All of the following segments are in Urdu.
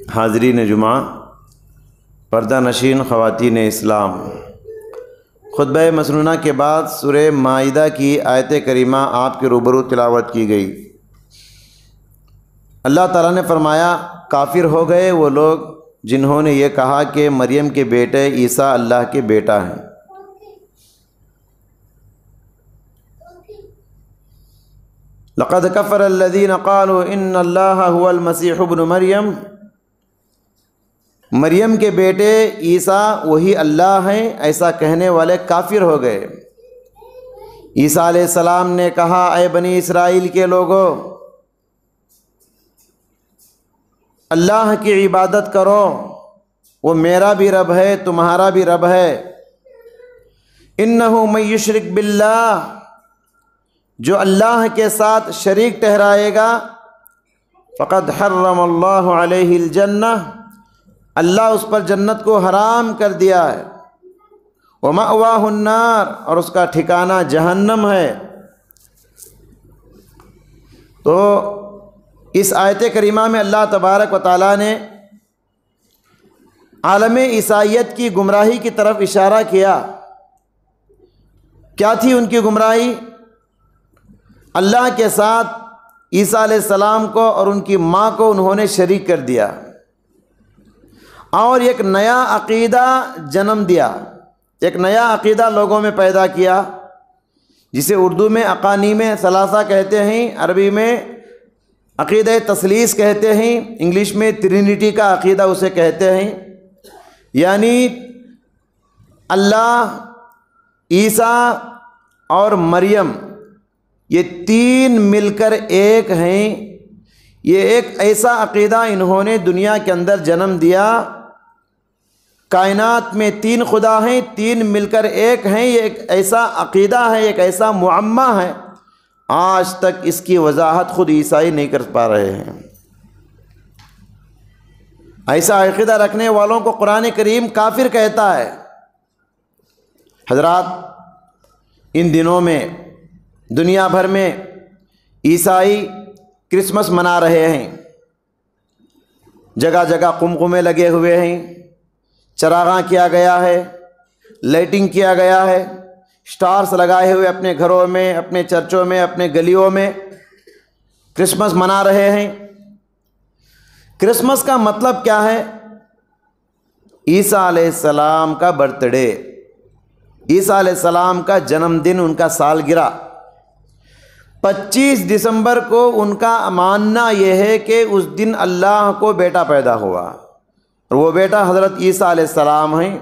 حاضرین جمعہ، پردہ نشین خواتین اسلام، خطبہ مسنونہ کے بعد سورہ مائدہ کی آیت کریمہ آپ کے روبرو تلاوت کی گئی۔ اللہ تعالیٰ نے فرمایا، کافر ہو گئے وہ لوگ جنہوں نے یہ کہا کہ مریم کے بیٹے عیسیٰ اللہ کے بیٹا ہیں۔ لقد کفر الذین قالوا ان اللہ هو المسیح ابن مریم، مریم کے بیٹے عیسیٰ وہی اللہ ہیں، ایسا کہنے والے کافر ہو گئے۔ عیسیٰ علیہ السلام نے کہا، اے بنی اسرائیل کے لوگوں، اللہ کی عبادت کرو، وہ میرا بھی رب ہے، تمہارا بھی رب ہے۔ انہ من یشرک باللہ، جو اللہ کے ساتھ شریک ٹھہرائے گا، فقد حرم اللہ علیہ الجنہ، اللہ اس پر جنت کو حرام کر دیا ہے۔ ومأواہ النار، اور اس کا ٹھکانہ جہنم ہے۔ تو اس آیت کریمہ میں اللہ تبارک و تعالیٰ نے عالم عیسائیت کی گمراہی کی طرف اشارہ کیا۔ کیا تھی ان کی گمراہی؟ اللہ کے ساتھ عیسیٰ علیہ السلام کو اور ان کی ماں کو انہوں نے شریک کر دیا اور ایک نیا عقیدہ جنم دیا، ایک نیا عقیدہ لوگوں میں پیدا کیا، جسے اردو میں اقانیم ثلاثہ کہتے ہیں، عربی میں عقیدہ تثلیث کہتے ہیں، انگلش میں ٹرینٹی کا عقیدہ اسے کہتے ہیں۔ یعنی اللہ، عیسیٰ اور مریم، یہ تین مل کر ایک ہیں۔ یہ ایک ایسا عقیدہ انہوں نے دنیا کے اندر جنم دیا۔ کائنات میں تین خدا ہیں، تین مل کر ایک ہیں، یہ ایک ایسا عقیدہ ہے، ایک ایسا معمہ ہے، آج تک اس کی وضاحت خود عیسائی نہیں کر پا رہے ہیں۔ ایسا عقیدہ رکھنے والوں کو قرآن کریم کافر کہتا ہے۔ حضرات، ان دنوں میں دنیا بھر میں عیسائی کرسمس منا رہے ہیں، جگہ جگہ قمقمے لگے ہوئے ہیں، چراغاں کیا گیا ہے، لائٹنگ کیا گیا ہے، سٹارز لگائے ہوئے اپنے گھروں میں، اپنے چرچوں میں، اپنے گلیوں میں کرسمس منا رہے ہیں۔ کرسمس کا مطلب کیا ہے؟ عیسیٰ علیہ السلام کا برتھ ڈے، عیسیٰ علیہ السلام کا جنم دن، ان کا سالگرہ 25 دسمبر کو ان کا ماننا یہ ہے کہ اس دن اللہ کو بیٹا پیدا ہوا، اور وہ بیٹا حضرت عیسیٰ علیہ السلام ہیں۔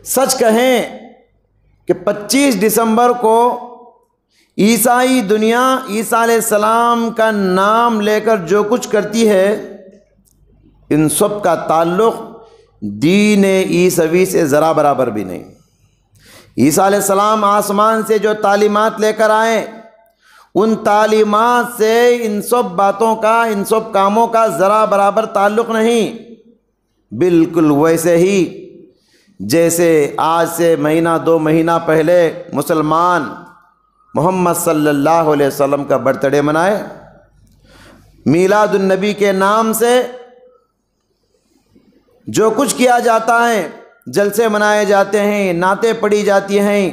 سچ کہیں کہ 25 دسمبر کو عیسائی دنیا عیسیٰ علیہ السلام کا نام لے کر جو کچھ کرتی ہے، ان سب کا تعلق دین عیسوی سے ذرا برابر بھی نہیں۔ عیسیٰ علیہ السلام آسمان سے جو تعلیمات لے کر آئے، ان تعلیمات سے ان سب باتوں کا، ان سب کاموں کا ذرا برابر تعلق نہیں۔ بالکل ویسے ہی جیسے آج سے مہینہ دو مہینہ پہلے مسلمان محمد صلی اللہ علیہ وسلم کا برتھ ڈے منائے، میلاد النبی کے نام سے جو کچھ کیا جاتا ہے، جلسے منائے جاتے ہیں، نعتیں پڑھی جاتی ہیں،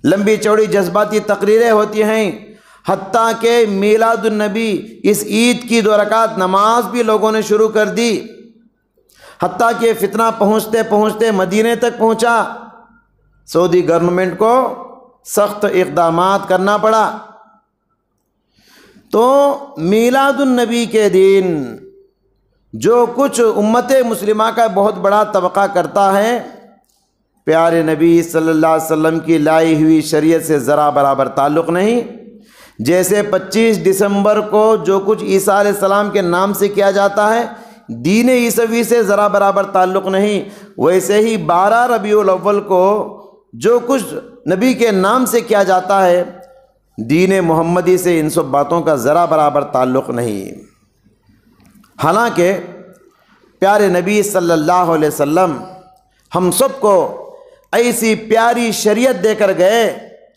لمبی چوڑی جذباتی تقریریں ہوتی ہیں، حتیٰ کہ میلاد النبی اس عید کی 2 رکعت نماز بھی لوگوں نے شروع کر دی، حتیٰ کہ فتنہ پہنچتے پہنچتے مدینے تک پہنچا، سعودی گورنمنٹ کو سخت اقدامات کرنا پڑا۔ تو میلاد النبی کے دن جو کچھ امت مسلمہ کا بہت بڑا طبقہ کرتا ہے، پیارے نبی صلی اللہ علیہ وسلم کی لائی ہوئی شریعت سے ذرا برابر تعلق نہیں۔ جیسے 25 دسمبر کو جو کچھ عیسیٰ علیہ السلام کے نام سے کیا جاتا ہے، دین عیسوی سے ذرا برابر تعلق نہیں، ویسے ہی 12 ربیع الاول کو جو کچھ نبی کے نام سے کیا جاتا ہے، دین محمدی سے ان سب باتوں کا ذرا برابر تعلق نہیں۔ حالانکہ پیارے نبی صلی اللہ علیہ وسلم ہم سب کو ایسی پیاری شریعت دے کر گئے،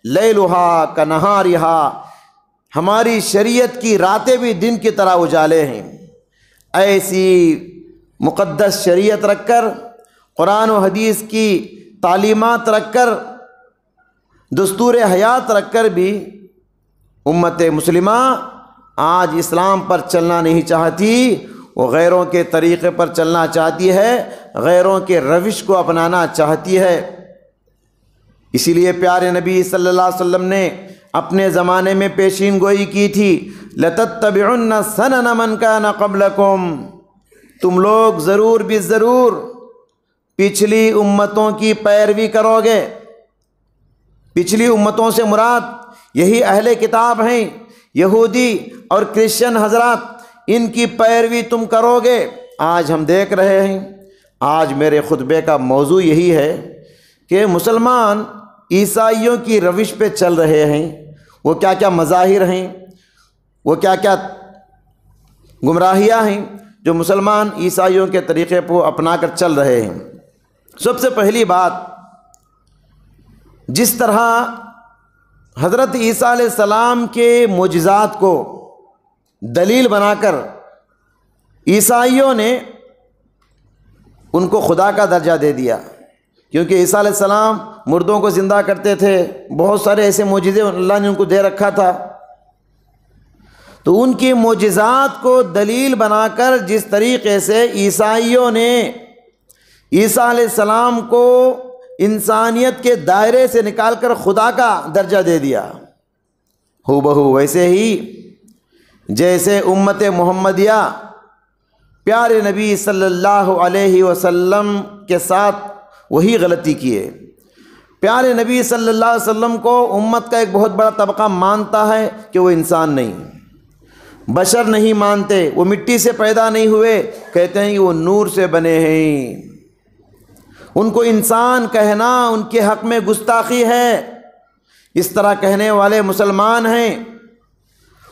لیلھا کنہارھا، ہماری شریعت کی راتیں بھی دن کی طرح اجالے ہیں۔ ایسی مقدس شریعت رکھ کر، قرآن و حدیث کی تعلیمات رکھ کر، دستور حیات رکھ کر بھی امت مسلمہ آج اسلام پر چلنا نہیں چاہتی، وہ غیروں کے طریقے پر چلنا چاہتی ہے، غیروں کے روش کو اپنانا چاہتی ہے۔ اسی لیے پیارے نبی صلی اللہ علیہ وسلم نے اپنے زمانے میں پیشین گوئی کی تھی، لَتَتَّبِعُنَّ سَنَنَ مَنْ كَانَ قَبْلَكُمْ، تم لوگ ضرور بھی ضرور پچھلی امتوں کی پیروی کرو گے۔ پچھلی امتوں سے مراد یہی اہل کتاب ہیں، یہودی اور کرسچن حضرات، ان کی پیروی تم کرو گے۔ آج ہم دیکھ رہے ہیں، آج میرے خطبے کا موضوع یہی ہے کہ مسلمان عیسائیوں کی روش پہ چل رہے ہیں، وہ کیا کیا مظاہر ہیں، وہ کیا کیا گمراہیاں ہیں جو مسلمان عیسائیوں کے طریقے کو اپنا کر چل رہے ہیں۔ سب سے پہلی بات، جس طرح حضرت عیسیٰ علیہ السلام کے معجزات کو دلیل بنا کر عیسائیوں نے ان کو خدا کا درجہ دے دیا، کیونکہ عیسیٰ علیہ السلام مردوں کو زندہ کرتے تھے، بہت سارے ایسے معجزے اللہ نے ان کو دے رکھا تھا، تو ان کی معجزات کو دلیل بنا کر جس طریقے سے عیسائیوں نے عیسیٰ علیہ السلام کو انسانیت کے دائرے سے نکال کر خدا کا درجہ دے دیا، ہو بہو ویسے ہی جیسے امت محمدیہ پیارے نبی صلی اللہ علیہ وسلم کے ساتھ وہی غلطی کیے۔ پیارے نبی صلی اللہ علیہ وسلم کو امت کا ایک بہت بڑا طبقہ مانتا ہے کہ وہ انسان نہیں، بشر نہیں مانتے، وہ مٹی سے پیدا نہیں ہوئے، کہتے ہیں کہ وہ نور سے بنے ہیں۔ ان کو انسان کہنا ان کے حق میں گستاخی ہے، اس طرح کہنے والے مسلمان ہیں،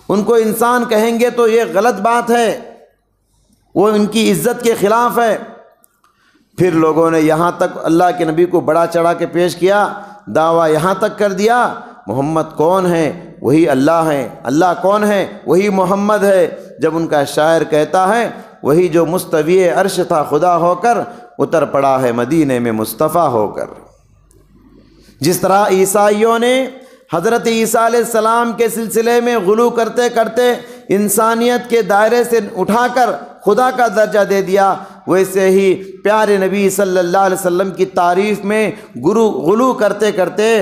ان کو انسان کہیں گے تو یہ غلط بات ہے، وہ ان کی عزت کے خلاف ہے۔ پھر لوگوں نے یہاں تک اللہ کے نبی کو بڑا چڑھا کے پیش کیا، دعویٰ یہاں تک کر دیا محمد کون ہے؟ وہی اللہ ہیں۔ اللہ کون ہے؟ وہی محمد ہے۔ جب ان کا شاعر کہتا ہے وہی جو مستوی عرش تھا خدا ہو کر، اتر پڑا ہے مدینے میں مصطفیٰ ہو کر۔ جس طرح عیسائیوں نے حضرت عیسیٰ علیہ السلام کے سلسلے میں غلو کرتے کرتے انسانیت کے دائرے سے اٹھا کر خدا کا درجہ دے دیا، ویسے ہی پیارے نبی صلی اللہ علیہ وسلم کی تعریف میں غلو کرتے کرتے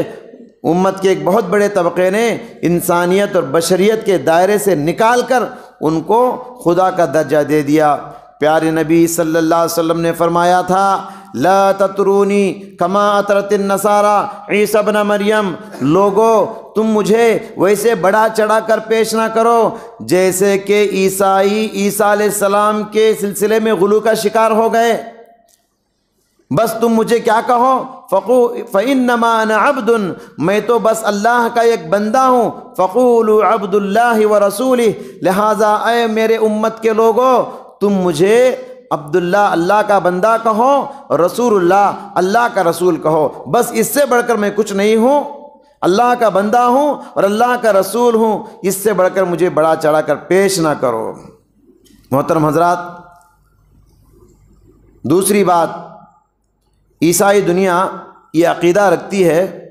امت کے ایک بہت بڑے طبقے نے انسانیت اور بشریت کے دائرے سے نکال کر ان کو خدا کا درجہ دے دیا۔ پیارے نبی صلی اللہ علیہ وسلم نے فرمایا تھا، لا تطرونی کما اطرت النصارى عیسی ابن مریم، لوگو تم مجھے ویسے بڑا چڑھا کر پیش نہ کرو جیسے کہ عیسائی عیسیٰ علیہ السلام کے سلسلے میں غلو کا شکار ہو گئے۔ بس تم مجھے کیا کہو، فَإِنَّمَا أَنَا عَبْدٌ، میں تو بس اللہ کا ایک بندہ ہوں، فَقُولُوا عَبْدُ اللَّهِ وَرَسُولِهِ، لہٰذا اے میرے امت کے لوگوں تم مجھے عبداللہ اللہ کا بندہ کہو، رسول اللہ اللہ کا رسول کہو، بس اس سے بڑھ کر میں کچھ نہیں ہوں، اللہ کا بندہ ہوں اور اللہ کا رسول ہوں، اس سے بڑھ کر مجھے بڑا چڑھا کر پیش نہ کرو۔ محترم حضرات، دوسری بات، عیسائی دنیا یہ عقیدہ رکھتی ہے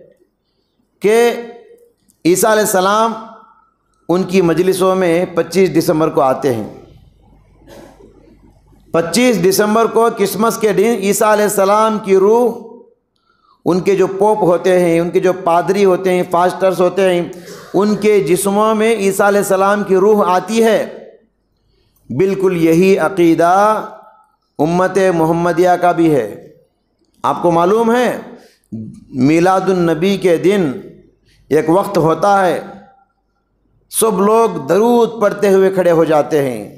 کہ عیسیٰ علیہ السلام ان کی مجلسوں میں 25 دسمبر کو آتے ہیں۔ 25 دسمبر کو کرسمس کے دن عیسیٰ علیہ السلام کی روح، ان کے جو پوپ ہوتے ہیں، ان کے جو پادری ہوتے ہیں، فاسٹرز ہوتے ہیں، ان کے جسموں میں عیسیٰ علیہ السلام کی روح آتی ہے۔ بالکل یہی عقیدہ امت محمدیہ کا بھی ہے۔ آپ کو معلوم ہے میلاد النبی کے دن ایک وقت ہوتا ہے، سب لوگ درود پڑھتے ہوئے کھڑے ہو جاتے ہیں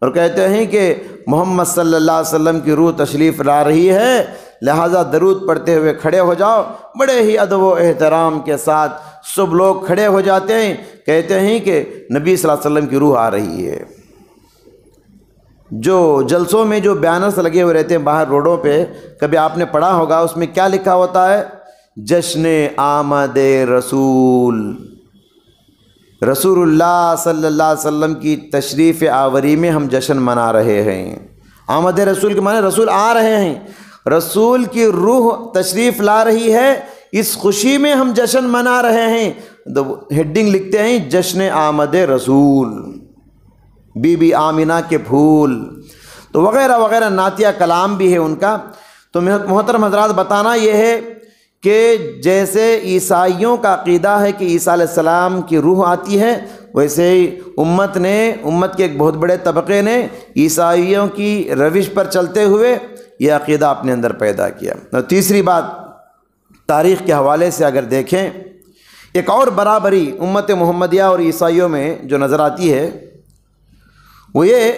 اور کہتے ہیں کہ محمد صلی اللہ علیہ وسلم کی روح تشریف لا رہی ہے، لہٰذا درود پڑھتے ہوئے کھڑے ہو جاؤ۔ بڑے ہی ادب و احترام کے ساتھ سب لوگ کھڑے ہو جاتے ہیں، کہتے ہیں کہ نبی صلی اللہ علیہ وسلم کی روح آ رہی ہے۔ جو جلسوں میں جو بیانرز لگے ہوئے رہتے ہیں باہر روڈوں پہ، کبھی آپ نے پڑھا ہوگا، اس میں کیا لکھا ہوتا ہے؟ جشن آمد رسول۔ رسول اللہ صلی اللہ علیہ وسلم کی تشریف آوری میں ہم جشن منا رہے ہیں۔ آمد رسول کے معنی رسول آ رہے ہیں، رسول کی روح تشریف لا رہی ہے، اس خوشی میں ہم جشن منا رہے ہیں۔ ہیڈنگ لکھتے ہیں جشن آمد رسول، بی بی آمینہ کے پھول، تو وغیرہ وغیرہ نعتیہ کلام بھی ہے ان کا۔ تو محترم حضرات، بتانا یہ ہے کہ جیسے عیسائیوں کا عقیدہ ہے کہ عیسیٰ علیہ السلام کی روح آتی ہے، ویسے ہی امت کے ایک بہت بڑے طبقے نے عیسائیوں کی روش پر چلتے ہوئے یہ عقیدہ اپنے اندر پیدا کیا۔ اور تیسری بات، تاریخ کے حوالے سے اگر دیکھیں، ایک اور برابری امت محمدیہ اور عیسائیوں میں جو نظر آتی ہے وہ یہ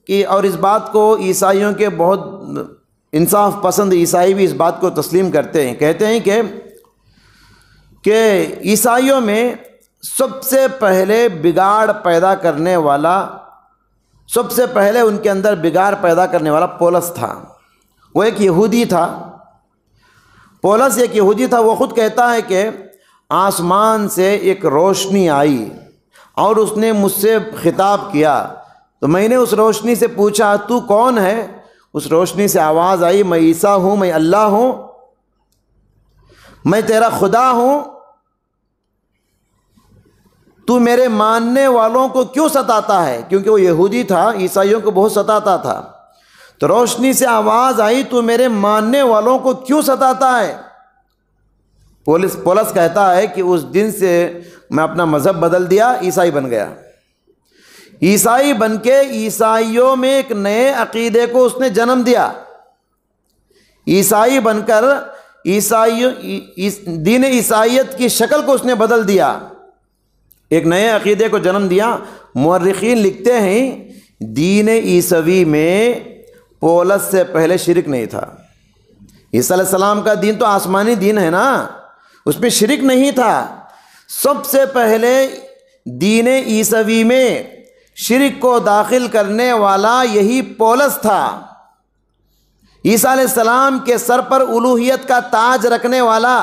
کہ، اور اس بات کو عیسائیوں کے بہت انصاف پسند عیسائی بھی اس بات کو تسلیم کرتے ہیں، کہتے ہیں کہ عیسائیوں میں سب سے پہلے بگاڑ پیدا کرنے والا، سب سے پہلے ان کے اندر بگاڑ پیدا کرنے والا پولس تھا۔ وہ ایک یہودی تھا، پولس ایک یہودی تھا۔ وہ خود کہتا ہے کہ آسمان سے ایک روشنی آئی اور اس نے مجھ سے خطاب کیا، تو میں نے اس روشنی سے پوچھا تو کون ہے؟ اس روشنی سے آواز آئی، میں عیسیٰ ہوں، میں اللہ ہوں، میں تیرا خدا ہوں، تو میرے ماننے والوں کو کیوں ستاتا ہے؟ کیونکہ وہ یہودی تھا، عیسائیوں کو بہت ستاتا تھا۔ تو روشنی سے آواز آئی، تو میرے ماننے والوں کو کیوں ستاتا ہے؟ پولس کہتا ہے کہ اس دن سے میں اپنا مذہب بدل دیا، عیسائی بن گیا۔ عیسائی بن کے عیسائیوں میں ایک نئے عقیدے کو اس نے جنم دیا۔ عیسائی بن کر دین عیسائیت کی شکل کو اس نے بدل دیا، ایک نئے عقیدے کو جنم دیا۔ مورخین لکھتے ہیں دین عیسوی میں پولس سے پہلے شرک نہیں تھا۔ عیسیٰ علیہ السلام کا دین تو آسمانی دین ہے نا، اس میں شرک نہیں تھا۔ سب سے پہلے دین عیسوی میں شرک کو داخل کرنے والا یہی پولس تھا۔ عیسیٰ علیہ السلام کے سر پر الوہیت کا تاج رکھنے والا،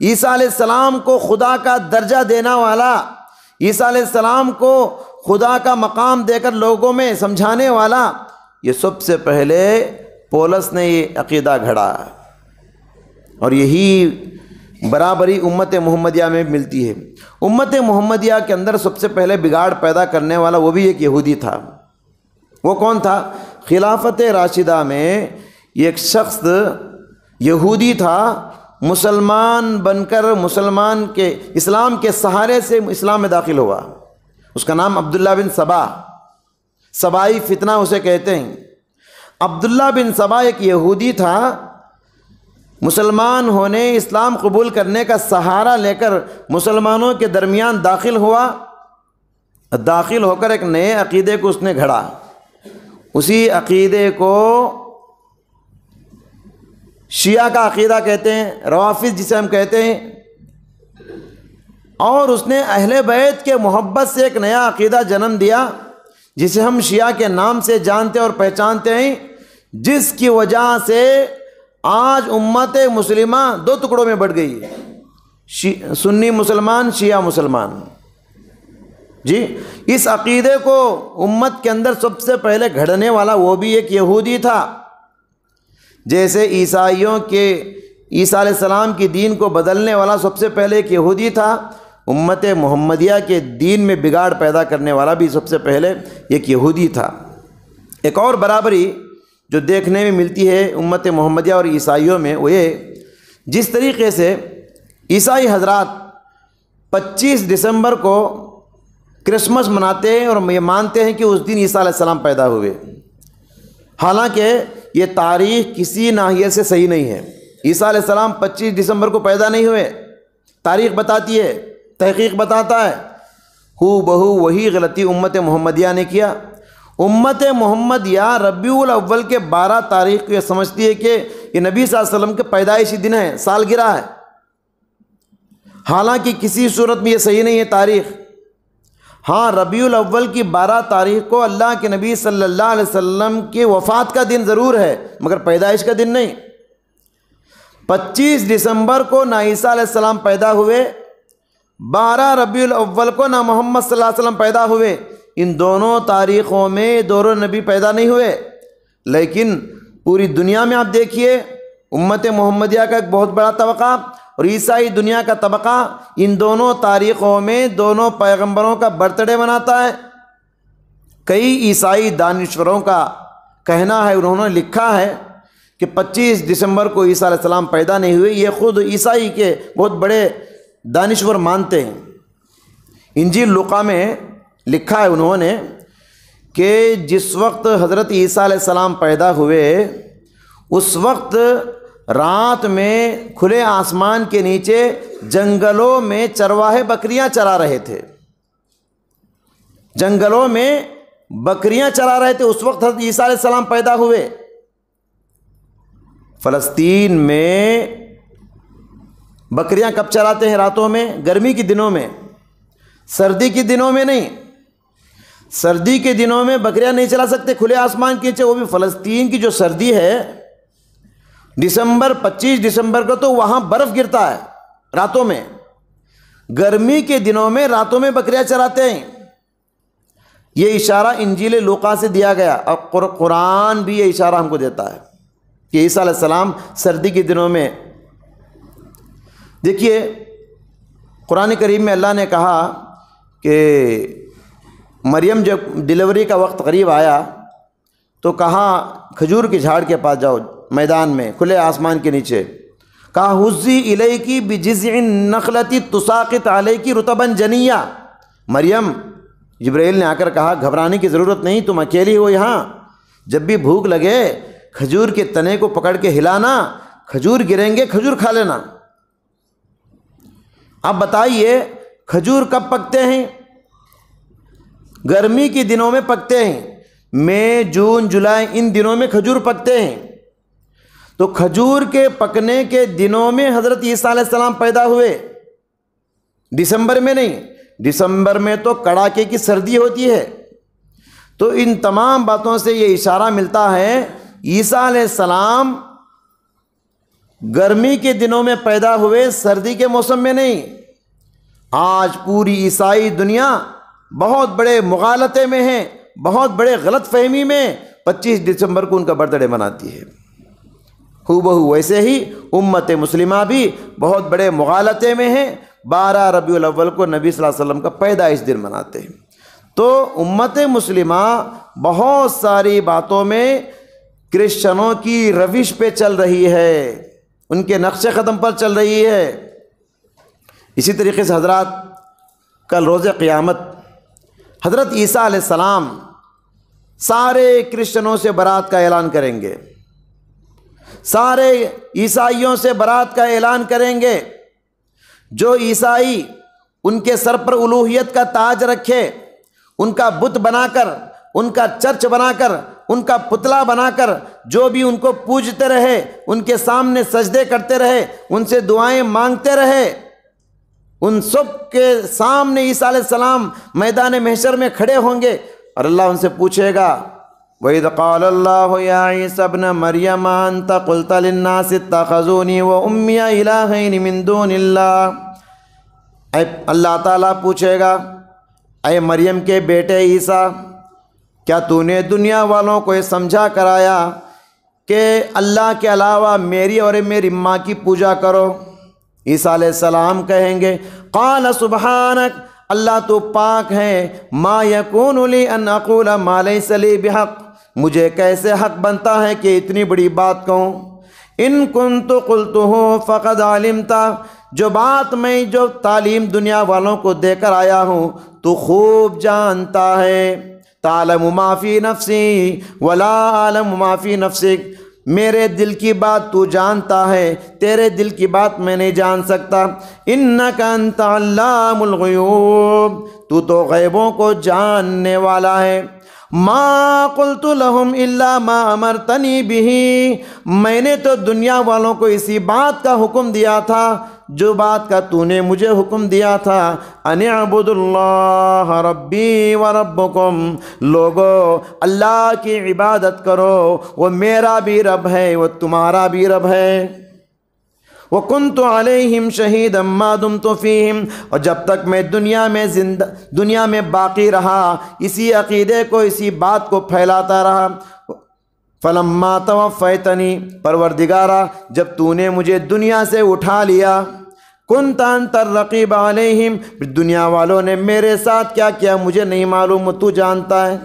عیسیٰ علیہ السلام کو خدا کا درجہ دینا والا، عیسیٰ علیہ السلام کو خدا کا مقام دے کر لوگوں میں سمجھانے والا، یہ سب سے پہلے پولس نے یہ عقیدہ گھڑا۔ اور یہی برابری امت محمدیہ میں ملتی ہے۔ امت محمدیہ کے اندر سب سے پہلے بگاڑ پیدا کرنے والا وہ بھی ایک یہودی تھا۔ وہ کون تھا؟ خلافت راشدہ میں ایک شخص یہودی تھا، مسلمان بن کر اسلام کے سہارے سے اسلام میں داخل ہوا۔ اس کا نام عبداللہ بن سبا، سبائی فتنہ اسے کہتے ہیں۔ عبداللہ بن سبا ایک یہودی تھا، مسلمان ہونے، اسلام قبول کرنے کا سہارا لے کر مسلمانوں کے درمیان داخل ہوا۔ داخل ہو کر ایک نئے عقیدے کو اس نے گھڑا۔ اسی عقیدے کو شیعہ کا عقیدہ کہتے ہیں، روافض جسے ہم کہتے ہیں۔ اور اس نے اہل بیت کے محبت سے ایک نیا عقیدہ جنم دیا جسے ہم شیعہ کے نام سے جانتے اور پہچانتے ہیں، جس کی وجہ سے آج امت مسلمہ دو ٹکڑوں میں بٹ گئی ہے، سنی مسلمان، شیعہ مسلمان۔ جی، اس عقیدے کو امت کے اندر سب سے پہلے گھڑنے والا وہ بھی ایک یہودی تھا۔ جیسے عیسائیوں کے عیسیٰ علیہ السلام کی دین کو بدلنے والا سب سے پہلے ایک یہودی تھا، امت محمدیہ کے دین میں بگاڑ پیدا کرنے والا بھی سب سے پہلے ایک یہودی تھا۔ ایک اور برابری جو دیکھنے میں ملتی ہے امت محمدیہ اور عیسائیوں میں وہ یہ، جس طریقے سے عیسائی حضرات 25 دسمبر کو کرسمس مناتے ہیں اور یہ مانتے ہیں کہ اس دن عیسیٰ علیہ السلام پیدا ہوئے، حالانکہ یہ تاریخ کسی ناحیے سے صحیح نہیں ہے۔ عیسیٰ علیہ السلام 25 دسمبر کو پیدا نہیں ہوئے، تاریخ بتاتی ہے، تحقیق بتاتا ہے، ہو بہو وہی غلطی امت محمدیہ نے کیا۔ امت محمدیہ ربیع الاول کے 12 تاریخ کو یہ سمجھتی ہے کہ یہ نبی صلی اللہ علیہ وسلم کے پیدائشی دن ہے، سالگرہ ہے، حالانکہ کسی صورت میں یہ صحیح نہیں ہے تاریخ۔ ہاں، ربیع الاول کی 12 تاریخ کو اللہ کے نبی صلی اللہ علیہ وسلم کی وفات کا دن ضرور ہے، مگر پیدائش کا دن نہیں۔ 25 دسمبر کو نہ عیسیٰ علیہ السلام پیدا ہوئے، 12 ربیع الاول کو نہ محمد صلی اللہ علیہ وسلم پیدا ہوئے، ان دونوں تاریخوں میں دونوں نبی پیدا نہیں ہوئے۔ لیکن پوری دنیا میں آپ دیکھیے امت محمدیہ کا ایک بہت بڑا طبقہ اور عیسائی دنیا کا طبقہ ان دونوں تاریخوں میں دونوں پیغمبروں کا برتھ ڈے مناتا ہے۔ کئی عیسائی دانشوروں کا کہنا ہے، انہوں نے لکھا ہے کہ 25 دسمبر کو عیسیٰ علیہ السلام پیدا نہیں ہوئے، یہ خود عیسائی کے بہت بڑے دانشور مانتے ہیں۔ انجیل لوقا میں لکھا ہے انہوں نے کہ جس وقت حضرت عیسیٰ علیہ السلام پیدا ہوئے اس وقت رات میں کھلے آسمان کے نیچے جنگلوں میں چرواہے بکریاں چرا رہے تھے، جنگلوں میں بکریاں چرا رہے تھے، اس وقت حضرت عیسیٰ علیہ السلام پیدا ہوئے۔ فلسطین میں بکریاں کب چراتے ہیں؟ راتوں میں، گرمی کے دنوں میں، سردی کے دنوں میں نہیں۔ سردی کے دنوں میں بکریاں نہیں چلا سکتے کھلے آسمان کے نیچے، وہ بھی فلسطین کی جو سردی ہے، 25 دسمبر کو تو وہاں برف گرتا ہے راتوں میں۔ گرمی کے دنوں میں راتوں میں بکریاں چراتے ہیں۔ یہ اشارہ انجیل لوقا سے دیا گیا، اور قرآن بھی یہ اشارہ ہم کو دیتا ہے کہ عیسیٰ علیہ السلام سردی کے دنوں میں۔ دیکھیے قرآن کریم میں اللہ نے کہا کہ مریم جب ڈلیوری کا وقت قریب آیا تو کہا کھجور کے جھاڑ کے پاس جاؤ، میدان میں کھلے آسمان کے نیچے، کہا حزی الیکی بجذع النخلۃ تساقط علیکی رطبا جنیا۔ مریم، جبرائیل نے آ کر کہا گھبرانے کی ضرورت نہیں، تم اکیلی ہو یہاں، جب بھی بھوک لگے کھجور کے تنے کو پکڑ کے ہلانا، کھجور گریں گے، کھجور کھا لینا۔ اب بتائیے کھجور کب پکتے ہیں؟ گرمی کے دنوں میں پکتے ہیں، مئی، جون، جولائی، ان دنوں میں کھجور پکتے ہیں۔ تو کھجور کے پکنے کے دنوں میں حضرت عیسیٰ علیہ السلام پیدا ہوئے، دسمبر میں نہیں۔ دسمبر میں تو کڑاکے کی سردی ہوتی ہے۔ تو ان تمام باتوں سے یہ اشارہ ملتا ہے عیسیٰ علیہ السلام گرمی کے دنوں میں پیدا ہوئے، سردی کے موسم میں نہیں۔ آج پوری عیسائی دنیا بہت بڑے مغالطے میں ہے، بہت بڑے غلط فہمی میں 25 دسمبر کو ان کا برتھ ڈے مناتی ہے۔ ہو بہو ویسے ہی امت مسلمہ بھی بہت بڑے مغالطے میں ہے، 12 ربیع الاول کو نبی صلی اللہ علیہ وسلم کا پیدائش دن مناتے ہیں۔ تو امت مسلمہ بہت ساری باتوں میں کرسچنوں کی روش پہ چل رہی ہے، ان کے نقش قدم پر چل رہی ہے۔ اسی طریقے سے حضرات کل روز قیامت حضرت عیسیٰ علیہ السلام سارے کرسچنوں سے برات کا اعلان کریں گے، سارے عیسائیوں سے برات کا اعلان کریں گے۔ جو عیسائی ان کے سر پر الوہیت کا تاج رکھے، ان کا بت بنا کر، ان کا چرچ بنا کر، ان کا پتلا بنا کر جو بھی ان کو پوجتے رہے، ان کے سامنے سجدے کرتے رہے، ان سے دعائیں مانگتے رہے، ان سب کے سامنے عیسیٰ علیہ السلام میدان محشر میں کھڑے ہوں گے اور اللہ ان سے پوچھے گا وَإِذْ قَالَ اللَّهُ يَا عِيسَى ابْنَ مَرْيَمَ أَنْتَ قُلْتَ لِلنَّاسِ اتَّخَذُونِي وَأُمِّيَ إِلَٰهَيْنِ مِن دُونِ اللَّهِ۔ اللہ تعالیٰ پوچھے گا اے مریم کے بیٹے عیسیٰ، کیا تو نے دنیا والوں کو یہ سمجھا کرایا کہ اللہ کے علاوہ میری اور میری ماں کی پوجا کرو؟ عیسیٰ علیہ السلام کہیں گے قال سبحانک، اللہ تو پاک ہے، ما یکون لی ان اقول ما لیس لی بحق، مجھے کیسے حق بنتا ہے کہ اتنی بڑی بات کہوں؟ ان کنت قلتہ فقد علمت، جو بات میں جو تعلیم دنیا والوں کو دے کر آیا ہوں تو خوب جانتا ہے۔ تعلم ما فی نفسی ولا اعلم ما فی نفسک، میرے دل کی بات تو جانتا ہے، تیرے دل کی بات میں نہیں جان سکتا۔ انک انت علام الغیوب، تو غیبوں کو جاننے والا ہے۔ ما قلت لهم الا ما امرتنی به، میں نے تو دنیا والوں کو اسی بات کا حکم دیا تھا جو بات کا تو نے مجھے حکم دیا تھا، ان اعبدوا اللہ ربی و ربکم، لوگو اللہ کی عبادت کرو، وہ میرا بھی رب ہے، وہ تمہارا بھی رب ہے۔ وَكُنْتُ عَلَيْهِمْ شَهِيدًا مَا دُمْتُ فِيهِمْ، اور جب تک میں دنیا میں باقی رہا اسی عقیدے کو، اسی بات کو پھیلاتا رہا۔ فَلَمَّا تَوَفَّيْتَنِي، پروردگارا جب تو نے مجھے دنیا سے اٹھا لیا، كُنْتَ أَنْتَ الرَّقِيبَ عَلَيْهِمْ، دنیا والوں نے میرے ساتھ کیا کیا مجھے نہیں معلوم، تو جانتا ہے۔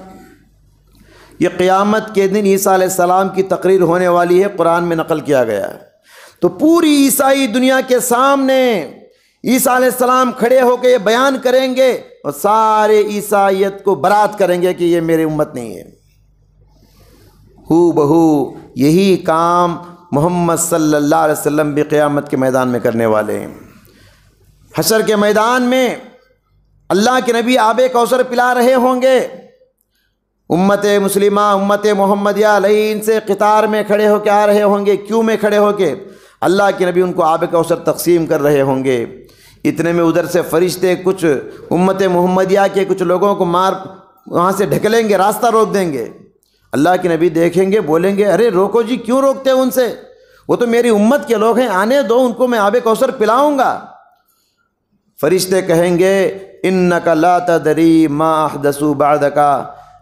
یہ قیامت کے دن عیسیٰ علیہ السلام کی تقریر ہونے والی ہے، قرآن میں نقل کیا گیا ہے۔ تو پوری عیسائی دنیا کے سامنے عیسیٰ علیہ السلام کھڑے ہو کے یہ بیان کریں گے اور سارے عیسائیت کو برات کریں گے کہ یہ میری امت نہیں ہے۔ ہو بہو یہی کام محمد صلی اللہ علیہ وسلم بھی قیامت کے میدان میں کرنے والے ہیں۔ حشر کے میدان میں اللہ کے نبی آب کوثر پلا رہے ہوں گے، امت مسلمہ امت محمدیہ لعین سے قطار میں کھڑے ہو کے آ رہے ہوں گے، کیوں میں کھڑے ہو کے اللہ کے نبی ان کو آب کوثر تقسیم کر رہے ہوں گے۔ اتنے میں ادھر سے فرشتے کچھ امت محمدیہ کے کچھ لوگوں کو وہاں سے ڈھکلیں گے، راستہ روک دیں گے۔ اللہ کے نبی دیکھیں گے، بولیں گے ارے روکو جی، کیوں روکتے ہیں ان سے، وہ تو میری امت کے لوگ ہیں، آنے دو ان کو، میں آب کوثر پلاؤں گا۔ فرشتے کہیں گے انک لا تدری ما احدثوا بعدک،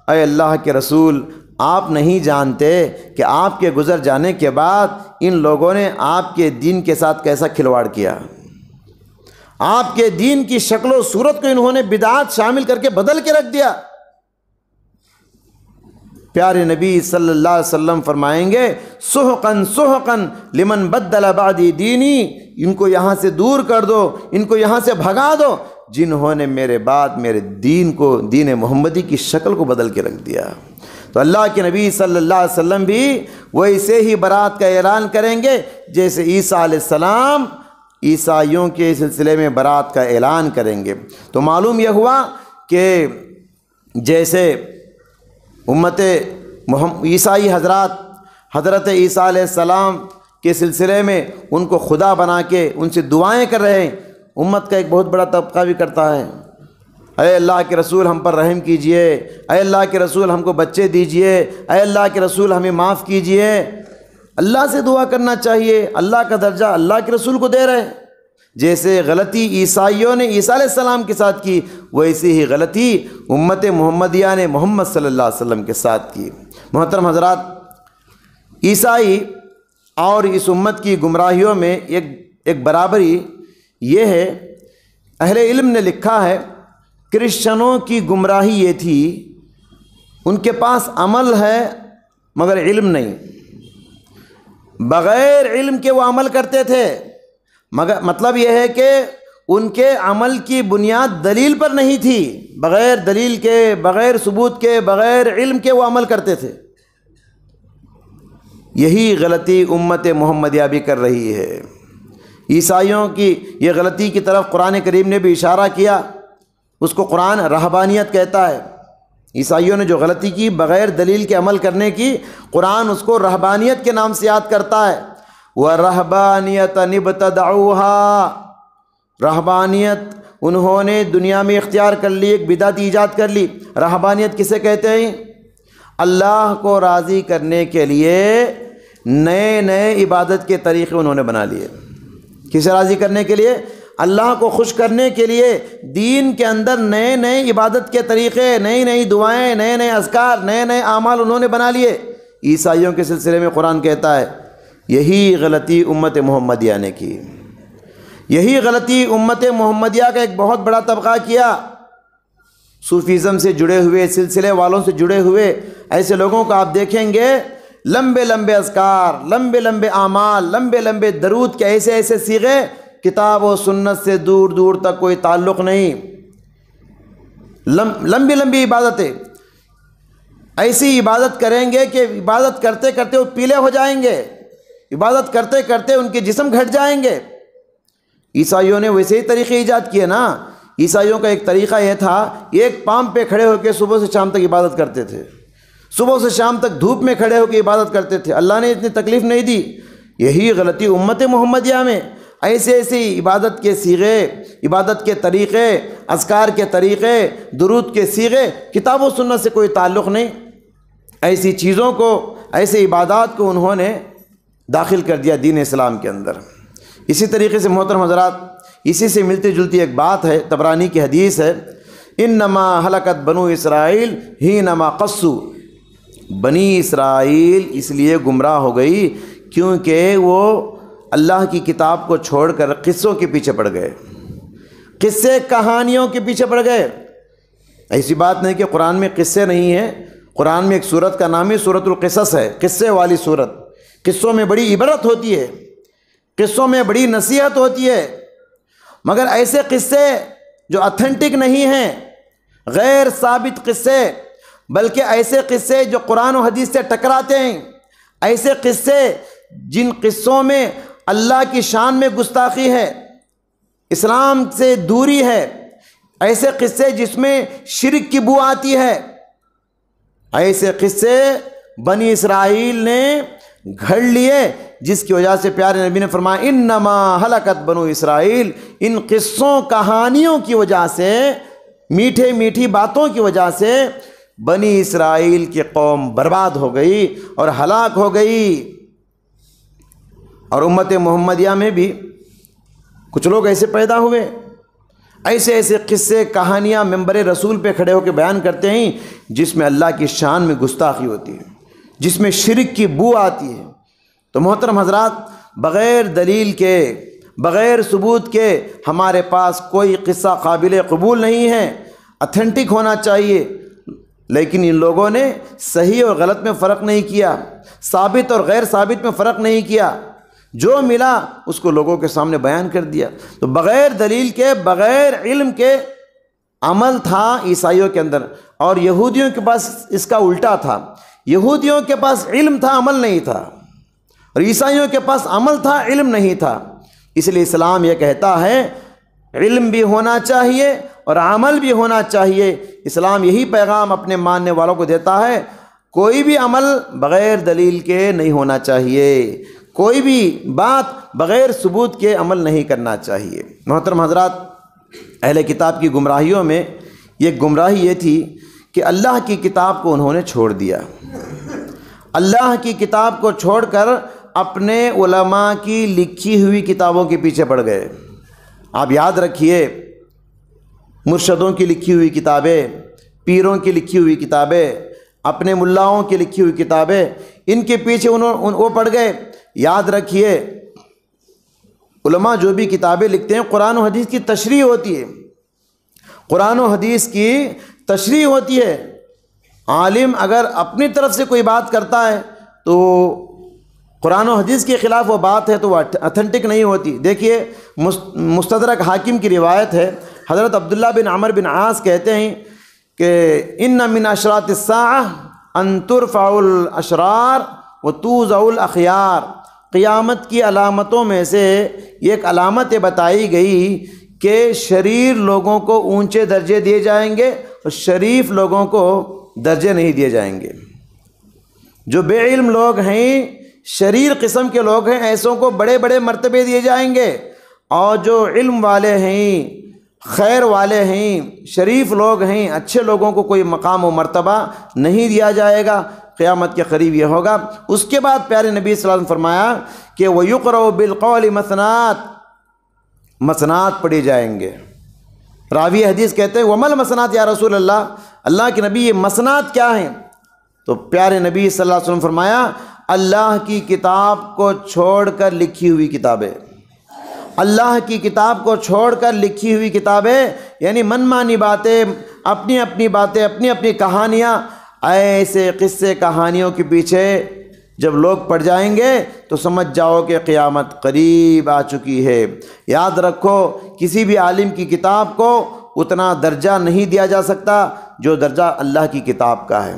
اے اللہ کے رسول آپ نہیں جانتے کہ آپ کے گزر جانے کے بعد ان لوگوں نے آپ کے دین کے ساتھ کیسا کھلواڑ کیا، آپ کے دین کی شکل و صورت کو انہوں نے بدعات شامل کر کے بدل کے رکھ دیا۔ پیارے نبی صلی اللہ علیہ وسلم فرمائیں گے سحقاً سحقاً لمن بدل بعدی دینی، ان کو یہاں سے دور کر دو، ان کو یہاں سے بھگا دو جنہوں نے میرے بعد میرے دین کو، دین محمدی کی شکل کو بدل کے رکھ دیا۔ تو اللہ کے نبی صلی اللہ علیہ وسلم بھی ویسے ہی برات کا اعلان کریں گے جیسے عیسیٰ علیہ السلام عیسائیوں کے سلسلے میں برات کا اعلان کریں گے۔ تو معلوم یہ ہوا کہ جیسے امت عیسائی حضرت عیسیٰ علیہ السلام کے سلسلے میں ان کو خدا بنا کے ان سے دعائیں کر رہے ہیں، امت کا ایک بہت بڑا طبقہ بھی کرتا ہے اے اللہ کے رسول ہم پر رحم کیجئے، اے اللہ کے رسول ہم کو بچے دیجئے، اے اللہ کے رسول ہمیں معاف کیجئے۔ اللہ سے دعا کرنا چاہیے، اللہ کا درجہ اللہ کے رسول کو دے رہے ہیں۔ جیسے غلطی عیسائیوں نے عیسیٰ علیہ السلام کے ساتھ کی، ویسی ہی غلطی امت محمدیہ نے محمد صلی اللہ علیہ وسلم کے ساتھ کی۔ محترم حضرات، عیسائی اور اس امت کی گمراہیوں میں ایک برابری یہ ہے، اہل علم نے لکھا ہے کرسچنوں کی گمراہی یہ تھی ان کے پاس عمل ہے مگر علم نہیں، بغیر علم کے وہ عمل کرتے تھے، مگر مطلب یہ ہے کہ ان کے عمل کی بنیاد دلیل پر نہیں تھی، بغیر دلیل کے، بغیر ثبوت کے، بغیر علم کے وہ عمل کرتے تھے۔ یہی غلطی امت محمدیہ بھی کر رہی ہے۔ عیسائیوں کی یہ غلطی کی طرف قرآن کریم نے بھی اشارہ کیا، اس کو قرآن رہبانیت کہتا ہے۔ عیسائیوں نے جو غلطی کی بغیر دلیل کے عمل کرنے کی، قرآن اس کو رہبانیت کے نام سے یاد کرتا ہے۔ وَرَهْبَانِيَةً ابْتَدَعُوهَا، رہبانیت انہوں نے دنیا میں اختیار کر لی، ایک بدعت ایجاد کر لی۔ رہبانیت کسے کہتے ہیں؟ اللہ کو راضی کرنے کے لیے نئے نئے عبادت کے طریقے انہوں نے بنا لیے۔ کسے راضی کرنے کے لیے؟ اللہ کو خوش کرنے کے لیے دین کے اندر نئے نئے عبادت کے طریقے، نئی نئی دعائیں، نئے نئے اذکار، نئے نئے اعمال انہوں نے بنا لیے۔ عیسائیوں کے سلسلے میں قرآن کہتا ہے یہی غلطی امت محمدیہ نے کی، یہی غلطی امت محمدیہ کا ایک بہت بڑا طبقہ کیا۔ صوفیزم سے جڑے ہوئے، سلسلے والوں سے جڑے ہوئے ایسے لوگوں کو آپ دیکھیں گے، لمبے لمبے اذکار، لمبے لمبے اعمال، لمبے لمبے درود کے ایسے ایسے صیغے، کتاب و سنت سے دور دور تک کوئی تعلق نہیں، لمبی لمبی عبادتیں، ایسی عبادت کریں گے کہ عبادت کرتے کرتے وہ پیلے ہو جائیں گے، عبادت کرتے کرتے ان کے جسم گھٹ جائیں گے۔ عیسائیوں نے ویسے ہی طریقے ایجاد کیے نا۔ عیسائیوں کا ایک طریقہ یہ تھا، ایک پام پہ کھڑے ہو کے صبح سے شام تک عبادت کرتے تھے، صبح سے شام تک دھوپ میں کھڑے ہو کے عبادت کرتے تھے۔ اللہ نے اتنی تکلیف نہیں دی۔ یہی غلطی امت محمدیہ میں، ایسے ایسی عبادت کے صیغے، عبادت کے طریقے، اذکار کے طریقے، درود کے صیغے، کتاب و سنت سے کوئی تعلق نہیں، ایسی چیزوں کو، ایسے عبادات کو انہوں نے داخل کر دیا دین اسلام کے اندر۔ اسی طریقے سے محترم حضرات، اسی سے ملتی جلتی ایک بات ہے، طبرانی کی حدیث ہے، انما ہلکت بنو اسرائیل حینما قصوا، بنی اسرائیل اس لیے گمراہ ہو گئی کیونکہ وہ اللہ کی کتاب کو چھوڑ کر قصوں کے پیچھے پڑ گئے، قصے کہانیوں کے پیچھے پڑ گئے۔ ایسی بات نہیں کہ قرآن میں قصے نہیں ہیں، قرآن میں ایک سورت کا نام ہی سورۃ القصص ہے، قصے والی سورت۔ قصوں میں بڑی عبرت ہوتی ہے، قصوں میں بڑی نصیحت ہوتی ہے، مگر ایسے قصے جو اتھینٹک نہیں ہیں، غیر ثابت قصے، بلکہ ایسے قصے جو قرآن و حدیث سے ٹکراتے ہیں، ایسے قصے جن قصوں میں اللہ کی شان میں گستاخی ہے، اسلام سے دوری ہے، ایسے قصے جس میں شرک کی بو آتی ہے، ایسے قصے بنی اسرائیل نے گھڑ لیے، جس کی وجہ سے پیارے نبی نے فرمایا انما ہلکت بنو اسرائیل، ان قصوں کہانیوں کی وجہ سے، میٹھے میٹھی باتوں کی وجہ سے بنی اسرائیل کی قوم برباد ہو گئی اور ہلاک ہو گئی۔ اور امت محمدیہ میں بھی کچھ لوگ ایسے پیدا ہوئے، ایسے ایسے قصے کہانیاں ممبر رسول پہ کھڑے ہو کے بیان کرتے ہیں جس میں اللہ کی شان میں گستاخی ہوتی ہے، جس میں شرک کی بو آتی ہے۔ تو محترم حضرات، بغیر دلیل کے، بغیر ثبوت کے ہمارے پاس کوئی قصہ قابل قبول نہیں ہے، اتھینٹک ہونا چاہیے۔ لیکن ان لوگوں نے صحیح اور غلط میں فرق نہیں کیا، ثابت اور غیر ثابت میں فرق نہیں کیا، جو ملا اس کو لوگوں کے سامنے بیان کر دیا۔ تو بغیر دلیل کے، بغیر علم کے عمل تھا عیسائیوں کے اندر، اور یہودیوں کے پاس اس کا الٹا تھا، یہودیوں کے پاس علم تھا، عمل نہیں تھا، اور عیسائیوں کے پاس عمل تھا، علم نہیں تھا۔ اس لیے اسلام یہ کہتا ہے علم بھی ہونا چاہیے اور عمل بھی ہونا چاہیے۔ اسلام یہی پیغام اپنے ماننے والوں کو دیتا ہے، کوئی بھی عمل بغیر دلیل کے نہیں ہونا چاہیے، کوئی بھی بات بغیر ثبوت کے عمل نہیں کرنا چاہیے۔ محترم حضرات، اہل کتاب کی گمراہیوں میں یہ گمراہی یہ تھی کہ اللہ کی کتاب کو انہوں نے چھوڑ دیا، اللہ کی کتاب کو چھوڑ کر اپنے علماء کی لکھی ہوئی کتابوں کے پیچھے پڑ گئے۔ آپ یاد رکھیے، مرشدوں کی لکھی ہوئی کتابیں، پیروں کی لکھی ہوئی کتابیں، اپنے ملاؤں کی لکھی ہوئی کتابیں، ان کے پیچھے وہ پڑ گئے۔ یاد رکھیے، علماء جو بھی کتابیں لکھتے ہیں قرآن و حدیث کی تشریح ہوتی ہے، قرآن و حدیث کی تشریح ہوتی ہے۔ عالم اگر اپنی طرف سے کوئی بات کرتا ہے تو قرآن و حدیث کے خلاف وہ بات ہے تو وہ اتھینٹک نہیں ہوتی۔ دیکھیے، مستدرک حاکم کی روایت ہے، حضرت عبداللہ بن عمر بن عاص کہتے ہیں کہ ان من اشراط الساعہ ان ترفع الاشرار وتوضع الاخیار، قیامت کی علامتوں میں سے ایک علامت بتائی گئی کہ شریر لوگوں کو اونچے درجے دیے جائیں گے اور شریف لوگوں کو درجے نہیں دیے جائیں گے۔ جو بے علم لوگ ہیں، شریر قسم کے لوگ ہیں، ایسوں کو بڑے بڑے مرتبے دیے جائیں گے، اور جو علم والے ہیں، خیر والے ہیں، شریف لوگ ہیں، اچھے لوگوں کو کوئی مقام و مرتبہ نہیں دیا جائے گا۔ قیامت کے قریب یہ ہوگا۔ اس کے بعد پیارے نبی صلی اللہ علیہ وسلم فرمایا کہ وَيُقْرَأُ بِالْقَوْلِ مَثْنَاتٍ، مسنات پڑھی جائیں گے۔ راوی حدیث کہتے ہیں وَمَا الْمَثْنَاتِ یا رسول اللہ، اللہ کے نبی یہ مسنات کیا ہیں؟ تو پیارے نبی صلی اللہ علیہ وسلم فرمایا اللہ کی کتاب کو چھوڑ کر لکھی ہوئی کتابیں، اللہ کی کتاب کو چھوڑ کر لکھی ہوئی کتابیں، یعنی من مانی باتیں، اپنی اپنی باتیں، اپنی اپنی کہانیاں، ایسے قصے کہانیوں کے پیچھے جب لوگ پڑ جائیں گے تو سمجھ جاؤ کہ قیامت قریب آ چکی ہے۔ یاد رکھو، کسی بھی عالم کی کتاب کو اتنا درجہ نہیں دیا جا سکتا جو درجہ اللہ کی کتاب کا ہے،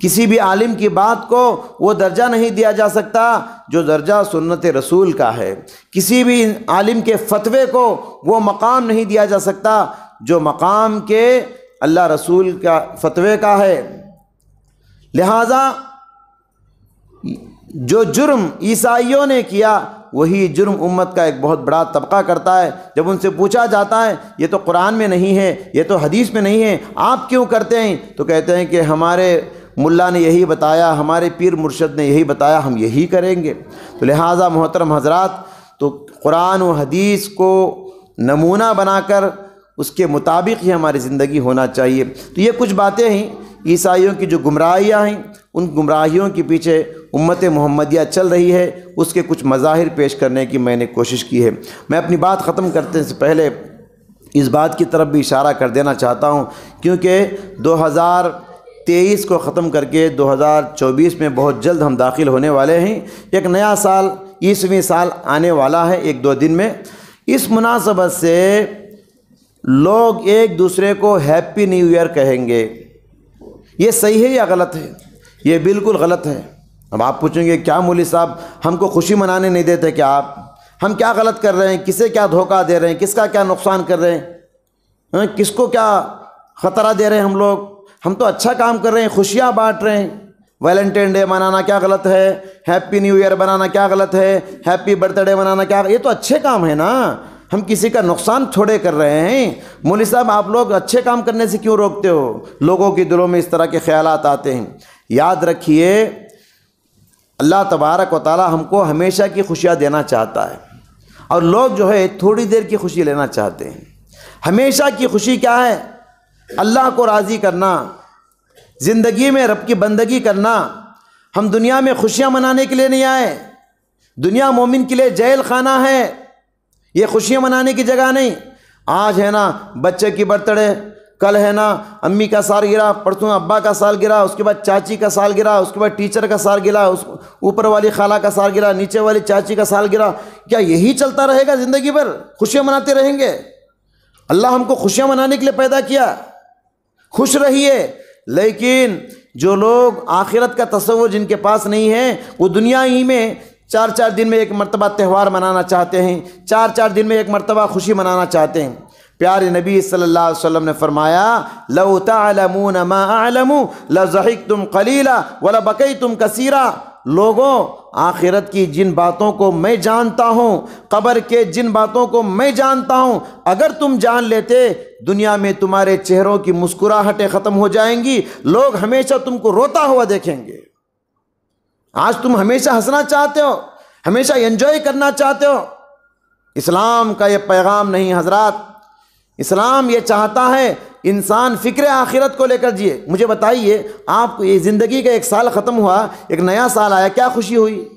کسی بھی عالم کی بات کو وہ درجہ نہیں دیا جا سکتا جو درجہ سنت رسول کا ہے، کسی بھی عالم کے فتوے کو وہ مقام نہیں دیا جا سکتا جو مقام کے اللہ رسول کا فتوے کا ہے۔ لہٰذا جو جرم عیسائیوں نے کیا وہی جرم امت کا ایک بہت بڑا طبقہ کرتا ہے۔ جب ان سے پوچھا جاتا ہے یہ تو قرآن میں نہیں ہے، یہ تو حدیث میں نہیں ہے، آپ کیوں کرتے ہیں؟ تو کہتے ہیں کہ ہمارے ملا نے یہی بتایا، ہمارے پیر مرشد نے یہی بتایا، ہم یہی کریں گے۔ تو لہٰذا محترم حضرات، تو قرآن و حدیث کو نمونہ بنا کر اس کے مطابق ہی ہماری زندگی ہونا چاہیے۔ تو یہ کچھ باتیں ہیں عیسائیوں کی جو گمراہیاں ہیں، ان گمراہیوں کے پیچھے امت محمدیہ چل رہی ہے، اس کے کچھ مظاہر پیش کرنے کی میں نے کوشش کی ہے۔ میں اپنی بات ختم کرنے سے پہلے اس بات کی طرف بھی اشارہ کر دینا چاہتا ہوں، کیونکہ 2023 کو ختم کر کے 2024 میں بہت جلد ہم داخل ہونے والے ہیں۔ ایک نیا سال، 20ویں سال آنے والا ہے 1-2 دن میں۔ اس مناسبت سے لوگ ایک دوسرے کو ہیپی نیو ایئر کہیں گے، یہ صحیح ہے یا غلط ہے؟ یہ بالکل غلط ہے۔ اب آپ پوچھیں گے کیا مولوی صاحب ہم کو خوشی منانے نہیں دیتے کیا آپ؟ ہم کیا غلط کر رہے ہیں؟ کسے کیا دھوکہ دے رہے ہیں؟ کس کا کیا نقصان کر رہے ہیں؟ کس کو کیا خطرہ دے رہے ہیں ہم لوگ؟ ہم تو اچھا کام کر رہے ہیں، خوشیاں بانٹ رہے ہیں۔ ویلنٹائن ڈے منانا کیا غلط ہے؟ ہیپی نیو ایئر منانا کیا غلط ہے؟ ہیپی برتھ ڈے منانا کیا؟ یہ تو اچھے کام ہے نا، ہم کسی کا نقصان تھوڑے کر رہے ہیں۔ مولوی صاحب آپ لوگ اچھے کام کرنے سے کیوں روکتے ہو؟ لوگوں کے دلوں میں اس طرح کے خیالات آتے ہیں۔ یاد رکھیے اللہ تبارک و تعالی ہم کو ہمیشہ کی خوشیاں دینا چاہتا ہے، اور لوگ جو ہے تھوڑی دیر کی خوشی لینا چاہتے ہیں۔ ہمیشہ کی خوشی کیا ہے؟ اللہ کو راضی کرنا، زندگی میں رب کی بندگی کرنا۔ ہم دنیا میں خوشیاں منانے کے لیے نہیں آئے، دنیا مومن کے لیے جیل خانہ ہے، یہ خوشیاں منانے کی جگہ نہیں۔ آج ہے نا بچے کی برتھ ڈے، کل ہے نا امی کا سالگرہ، پرسوں ابا کا سالگرہ، اس کے بعد چاچی کا سالگرہ، اس کے بعد ٹیچر کا سالگرہ، اوپر والی خالہ کا سالگرہ، نیچے والی چاچی کا سالگرہ۔ کیا یہی چلتا رہے گا زندگی بھر؟ خوشیاں مناتے رہیں گے؟ اللہ ہم کو خوشیاں منانے کے لیے پیدا کیا، خوش رہیے۔ لیکن جو لوگ آخرت کا تصور جن کے پاس نہیں ہے، وہ دنیا ہی میں 4 دن میں ایک مرتبہ تہوار منانا چاہتے ہیں، 4 دن میں ایک مرتبہ خوشی منانا چاہتے ہیں۔ پیارے نبی صلی اللہ علیہ وسلم نے فرمایا لو تعلمون ما اعلم لضحكتم قليلا ولبكيتم كثيرا۔ لوگوں، آخرت کی جن باتوں کو میں جانتا ہوں، قبر کے جن باتوں کو میں جانتا ہوں، اگر تم جان لیتے دنیا میں تمہارے چہروں کی مسکراہٹیں ختم ہو جائیں گی، لوگ ہمیشہ تم کو روتا ہوا دیکھیں گے۔ آج تم ہمیشہ ہنسنا چاہتے ہو، ہمیشہ انجوائے کرنا چاہتے ہو۔ اسلام کا یہ پیغام نہیں حضرات۔ اسلام یہ چاہتا ہے انسان فکر آخرت کو لے کر جیے۔ مجھے بتائیے، آپ کو یہ زندگی کا 1 سال ختم ہوا، ایک نیا سال آیا، کیا خوشی ہوئی؟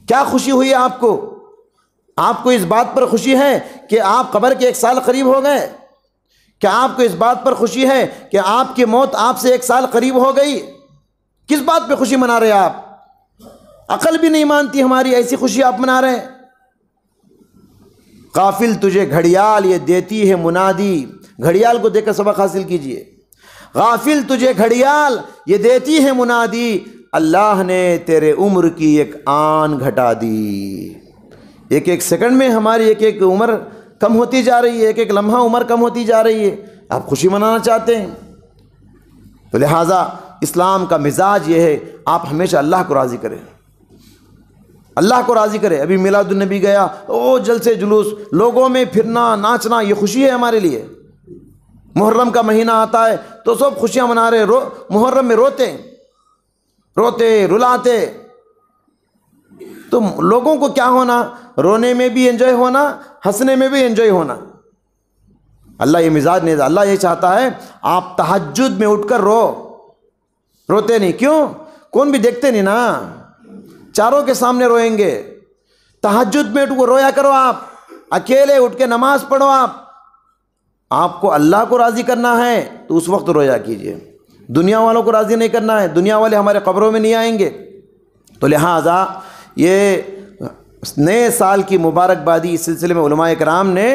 کیا خوشی ہوئی آپ کو؟ آپ کو اس بات پر خوشی ہے کہ آپ قبر کے 1 سال قریب ہو گئے؟ کیا آپ کو اس بات پر خوشی ہے کہ آپ کی موت آپ سے 1 سال قریب ہو گئی؟ کس بات پہ خوشی منا رہے آپ؟ عقل بھی نہیں مانتی ہماری، ایسی خوشی آپ منا رہے ہیں۔ غافل تجھے گھڑیال یہ دیتی ہے منادی، گھڑیال کو دیکھ کر سبق حاصل کیجئے۔ غافل تجھے گھڑیال یہ دیتی ہے منادی، اللہ نے تیرے عمر کی ایک آن گھٹا دی۔ ایک سیکنڈ میں ہماری ایک عمر کم ہوتی جا رہی ہے، ایک لمحہ عمر کم ہوتی جا رہی ہے۔ آپ خوشی منانا چاہتے ہیں تو لہٰذا اسلام کا مزاج یہ ہے، آپ ہمیشہ اللہ کو راضی کریں، اللہ کو راضی کرے۔ ابھی میلاد النبی گیا، جلسے جلوس، لوگوں میں پھرنا ناچنا، یہ خوشی ہے ہمارے لیے۔ محرم کا مہینہ آتا ہے تو سب خوشیاں منا رہے، محرم میں روتے رلاتے۔ تو لوگوں کو کیا ہونا؟ رونے میں بھی انجوائے ہونا، ہنسنے میں بھی انجوائے ہونا۔ اللہ یہ مزاج نہیں، اللہ یہ چاہتا ہے آپ تہجد میں اٹھ کر روتے نہیں۔ کیوں؟ کون بھی دیکھتے نہیں نا، چاروں کے سامنے روئیں گے۔ تہجد میں رویا کرو، آپ اکیلے اٹھ کے نماز پڑھو۔ آپ کو اللہ کو راضی کرنا ہے تو اس وقت رویا کیجئے، دنیا والوں کو راضی نہیں کرنا ہے، دنیا والے ہمارے قبروں میں نہیں آئیں گے۔ تو لہٰذا یہ نئے سال کی مبارکبادی اس سلسلے میں علماء کرام نے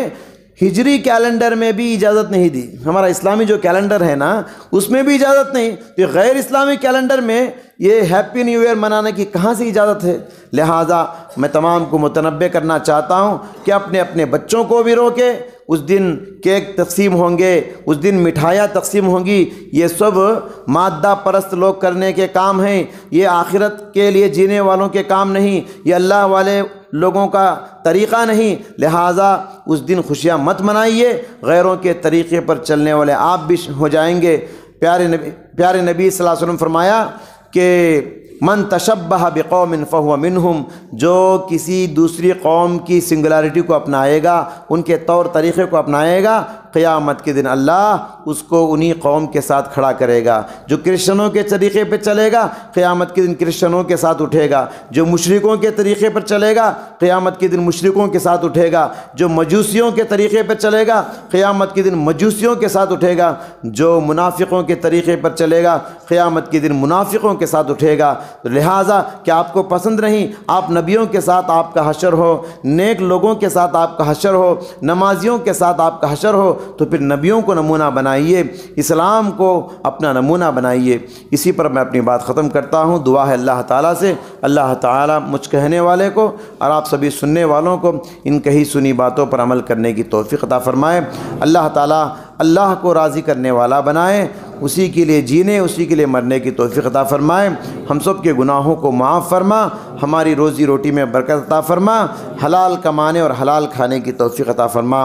ہجری کیلنڈر میں بھی اجازت نہیں دی۔ ہمارا اسلامی جو کیلنڈر ہے نا، اس میں بھی اجازت نہیں، تو غیر اسلامی کیلنڈر میں یہ ہیپی نیو ایئر منانے کی کہاں سے اجازت ہے؟ لہٰذا میں تمام کو متنبہ کرنا چاہتا ہوں کہ اپنے اپنے بچوں کو بھی روکے۔ اس دن کیک تقسیم ہوں گے، اس دن مٹھائیاں تقسیم ہوں گی، یہ سب مادہ پرست لوگ کرنے کے کام ہیں، یہ آخرت کے لیے جینے والوں کے کام نہیں، یہ اللہ والے لوگوں کا طریقہ نہیں۔ لہٰذا اس دن خوشیاں مت منائیے، غیروں کے طریقے پر چلنے والے آپ بھی ہو جائیں گے۔ پیارے نبی صلی اللہ علیہ وسلم فرمایا کہ من تشبہ بقوم فہو منہم، جو کسی دوسری قوم کی سنگولیرٹی کو اپنائے گا، ان کے طور طریقے کو اپنائے گا، قیامت کے دن اللہ اس کو انہی قوم کے ساتھ کھڑا کرے گا۔ جو کرسچنوں کے طریقے پہ چلے گا قیامت کے دن کرسچنوں کے ساتھ اٹھے گا، جو مشرکوں کے طریقے پر چلے گا قیامت کے دن مشرکوں کے ساتھ اٹھے گا، جو مجوسیوں کے طریقے پر چلے گا قیامت کے دن مجوسیوں کے ساتھ اٹھے گا، جو منافقوں کے طریقے پر چلے گا قیامت کے دن منافقوں کے ساتھ اٹھے گا۔ لہٰذا کہ آپ کو پسند نہیں آپ نبیوں کے ساتھ آپ کا حشر ہو، نیک لوگوں کے ساتھ آپ کا حشر ہو، نمازیوں کے ساتھ آپ کا حشر ہو، تو پھر نبیوں کو نمونہ بنائیے، اسلام کو اپنا نمونہ بنائیے۔ اسی پر میں اپنی بات ختم کرتا ہوں۔ دعا ہے اللہ تعالیٰ سے، اللہ تعالیٰ مجھ کہنے والے کو اور آپ سبھی سننے والوں کو ان کہی سنی باتوں پر عمل کرنے کی توفیق عطا فرمائے۔ اللہ تعالیٰ اللہ کو راضی کرنے والا بنائے، اسی کے لیے جینے اسی کے لیے مرنے کی توفیق عطا فرمائے۔ ہم سب کے گناہوں کو معاف فرما، ہماری روزی روٹی میں برکت عطا فرما، حلال کمانے اور حلال کھانے کی توفیق عطا فرما۔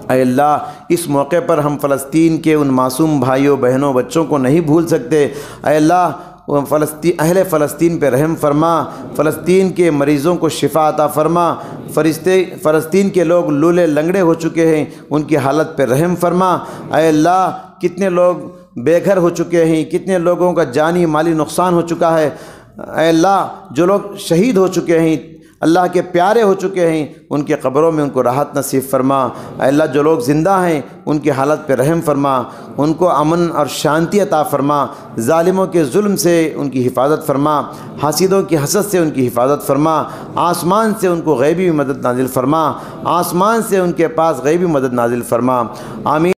اے اللہ، اس موقع پر ہم فلسطین کے ان معصوم بھائیوں بہنوں بچوں کو نہیں بھول سکتے۔ اے اللہ، اہل فلسطین پہ رحم فرما، فلسطین کے مریضوں کو شفا عطا فرما، فلسطین کے لوگ لولے لنگڑے ہو چکے ہیں ان کی حالت پہ رحم فرما۔ اے اللہ، کتنے لوگ بے گھر ہو چکے ہیں، کتنے لوگوں کا جانی مالی نقصان ہو چکا ہے۔ اے اللہ، جو لوگ شہید ہو چکے ہیں، اللہ کے پیارے ہو چکے ہیں، ان کے قبروں میں ان کو راحت نصیب فرما۔ اے اللہ، جو لوگ زندہ ہیں ان کی حالت پہ رحم فرما، ان کو امن اور شانتی عطا فرما، ظالموں کے ظلم سے ان کی حفاظت فرما، حاسدوں کی حسد سے ان کی حفاظت فرما، آسمان سے ان کو غیبی مدد نازل فرما، آسمان سے ان کے پاس غیبی مدد نازل فرما۔ آمین۔